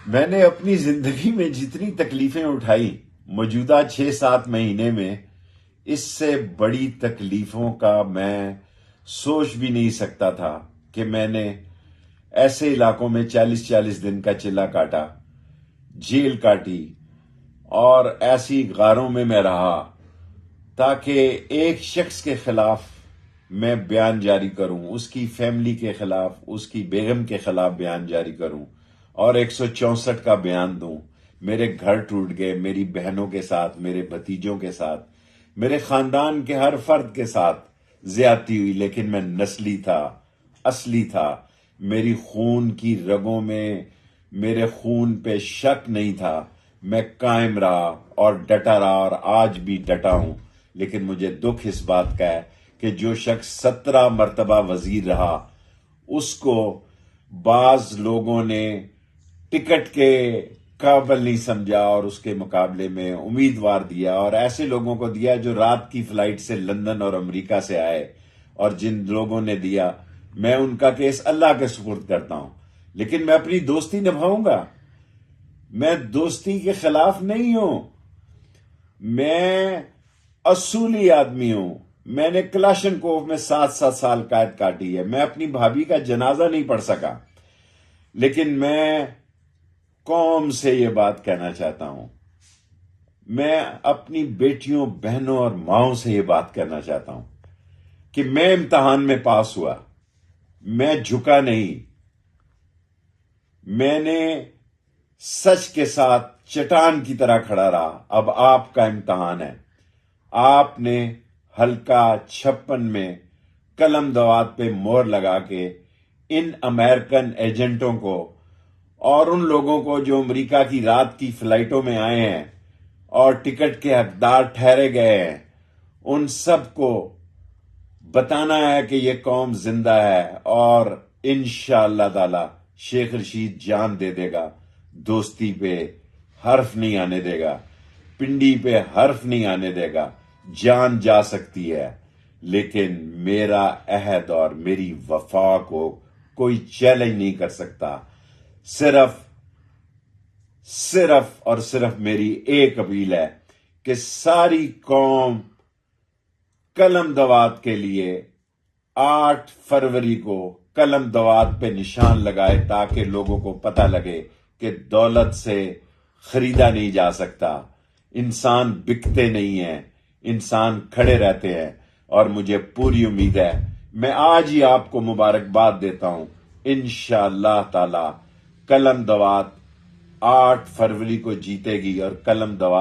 میں نے اپنی زندگی میں جتنی تکلیفیں اٹھائی موجودہ 6-7 مہینے میں، اس سے بڑی تکلیفوں کا میں سوچ بھی نہیں سکتا تھا کہ میں نے ایسے علاقوں میں 40 دن کا چلا کاٹا، جیل کاٹی، اور ایسی غاروں میں رہا تاکہ ایک شخص کے خلاف میں بیان جاری کروں، اس کی فیملی کے خلاف، اس کی بیگم کے خلاف بیان جاری کروں اور 164 کا بیان دوں۔ میرے گھر ٹوٹ گئے، میری بہنوں کے ساتھ، میرے بھتیجوں کے ساتھ، میرے خاندان کے ہر فرد کے ساتھ زیادتی ہوئی، لیکن میں نسلی تھا، اصلی تھا۔ میری خون کی رگوں میں میرے خون پہ شک نہیں تھا، میں قائم رہا اور ڈٹا رہا، اور آج بھی ڈٹا ہوں۔ لیکن مجھے دکھ اس بات کا ہے کہ جو شخص 17 مرتبہ وزیر رہا، اس کو بعض لوگوں نے ٹکٹ کے قابل نہیں سمجھا اور اس کے مقابلے میں امیدوار دیا، اور ایسے لوگوں کو دیا جو رات کی فلائٹ سے لندن اور امریکہ سے آئے، اور جن لوگوں نے دیا میں ان کا کیس اللہ کے سپرد کرتا ہوں۔ لیکن میں اپنی دوستی نبھاؤں گا، میں دوستی کے خلاف نہیں ہوں، میں اصولی آدمی ہوں۔ میں نے کلاشنکوف میں 7 سال قید کاٹی ہے، میں اپنی بھابھی کا جنازہ نہیں پڑھ سکا، لیکن میں قوم سے یہ بات کہنا چاہتا ہوں، میں اپنی بیٹیوں، بہنوں اور ماؤں سے یہ بات کہنا چاہتا ہوں کہ میں امتحان میں پاس ہوا، میں جھکا نہیں، میں نے سچ کے ساتھ چٹان کی طرح کھڑا رہا۔ اب آپ کا امتحان ہے۔ آپ نے حلقہ 56 میں قلم دوات پہ مہر لگا کے ان امریکن ایجنٹوں کو اور ان لوگوں کو جو امریکہ کی رات کی فلائٹوں میں آئے ہیں اور ٹکٹ کے حقدار ٹھہرے گئے ہیں، ان سب کو بتانا ہے کہ یہ قوم زندہ ہے، اور انشاءاللہ تعالی شیخ رشید جان دے دے گا، دوستی پہ حرف نہیں آنے دے گا، پنڈی پہ حرف نہیں آنے دے گا۔ جان جا سکتی ہے، لیکن میرا عہد اور میری وفا کو کوئی چیلنج نہیں کر سکتا۔ صرف اور صرف میری ایک اپیل ہے کہ ساری قوم قلم دوات کے لیے 8 فروری کو قلم دوات پہ نشان لگائے، تاکہ لوگوں کو پتہ لگے کہ دولت سے خریدا نہیں جا سکتا، انسان بکتے نہیں ہیں، انسان کھڑے رہتے ہیں۔ اور مجھے پوری امید ہے، میں آج ہی آپ کو مبارکباد دیتا ہوں، انشاءاللہ تعالی قلم دوات 8 فروری کو جیتے گی، اور قلم دوات